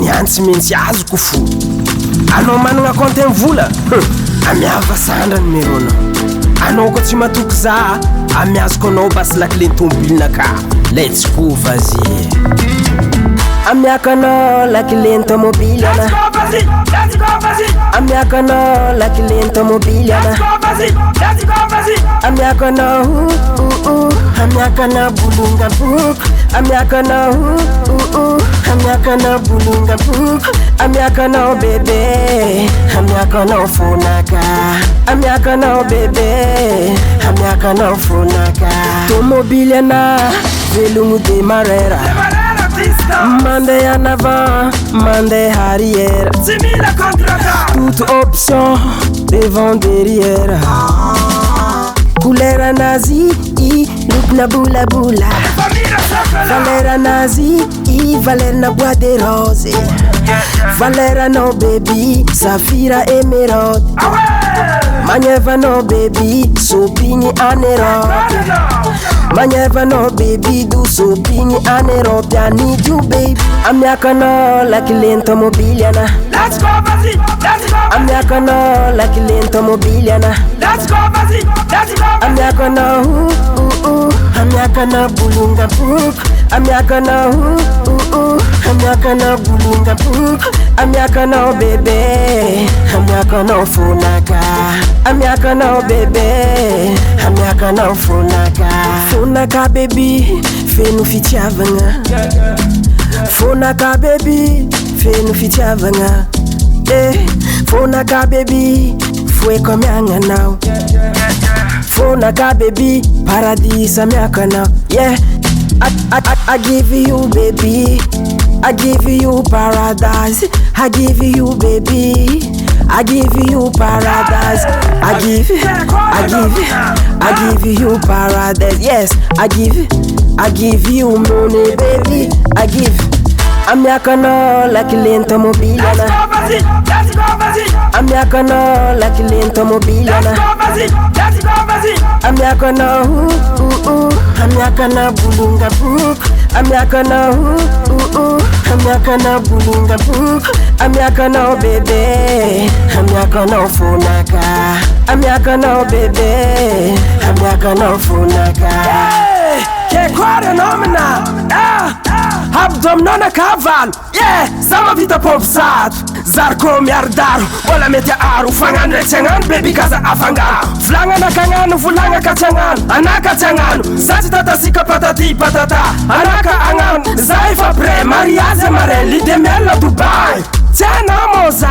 miantsy mentsy azoko fo anao managna compte vola amiava sandra numéronao anao ko tsy matoky za amiazoko anao basy lakile tomobile-naka let's go vas-y amiakanao lakile tomobile ana amiakanao lakile tomobile ana amiakanao amiakana bulunga book amiakanao amiakana bulunga book amiakanao bebe amiakanao fonaka amiakanao bebe amiakanao fonaka tomobile ana velogno de marera mandeha en avant mandeha arrière toute option devant derrière couleur anazy lokona bolabula valeur anazy valeur na bois de rose valeur anao baby safira émeraude magnevanao baby sopigny en Europe magnevanao baby do sopigny en Europe I need you baby amiakanao lakile tomobile ana let's go vas-y amiakanao lakile tomobile ana let's go vas-y amiakanao amiakana bulunga book amiakanao amiakana bulunga book amiakanao bebe amiakanao fonaka amiakanao bebe amiakanao fonaka baby feno fitiavagna fonaka baby feno fitiavagna fonaka baby fueko amiagnanao fonaka baby paradis amiakanao yeah I give you baby I give you paradise I give you baby I give you paradise I give you paradise yes I give you money baby I give amiakanao lakile tomobile ana amiakanao lakile tomobile ana amiakanao amiakana bulunga book amiakanao amiakana bulunga book amiakanao bebe amiakanao fonaka amiakanao bebe amiakanao fonaka que quare nomina abdominona cavalo yeah sama vita popsat zarko miardaro wala meti aro fangano etsangano baby kaza afangaro flangana kangano vulanga katsangano anaka tsangano sati tatasika patati patata anaka angano zai fa pre mariage mare lidemela Dubai tena moza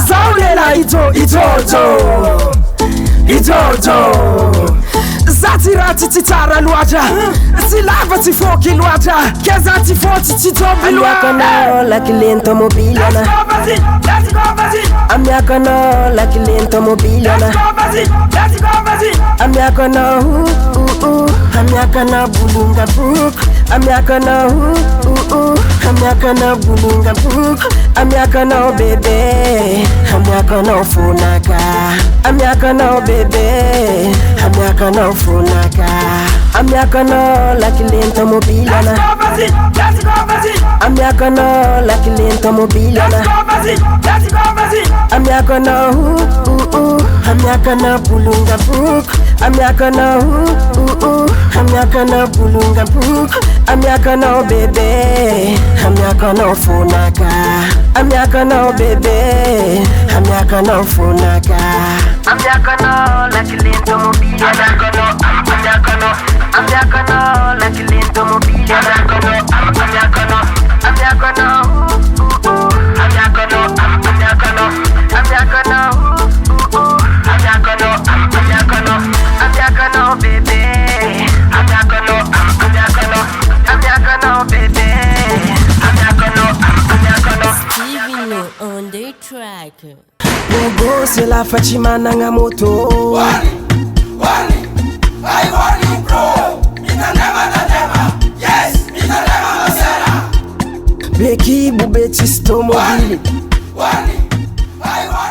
saulela ijojo zati rati tsara loatra si lava si foki loatra ke zati foti si tobi loatra amiakanao lakile tomobile ana amiakanao lakile tomobile ana amiakanao amiakana bulunga book amiakanao amiakana bulunga book amiakanao bebe amiakanao fonaka amiakanao bebe amiakanao fonaka amiakanao lakile tomobile ana amiakanao lakile tomobile ana amiakanao amiakana bulunga book amiakanao amiakana bulunga book amiakanao bebe amiakanao fonaka amiakanao bebe amiakanao fonaka amiakanao lakile tomobile amiakanao lakile tomobile amiakanao bebe amiakanao bebe Stevino on the track. Bogo se la faci mananga moto Warning, I warn you bro. Itanema, yes, itanema masera. Beki bube chisto mobili Warning, I warn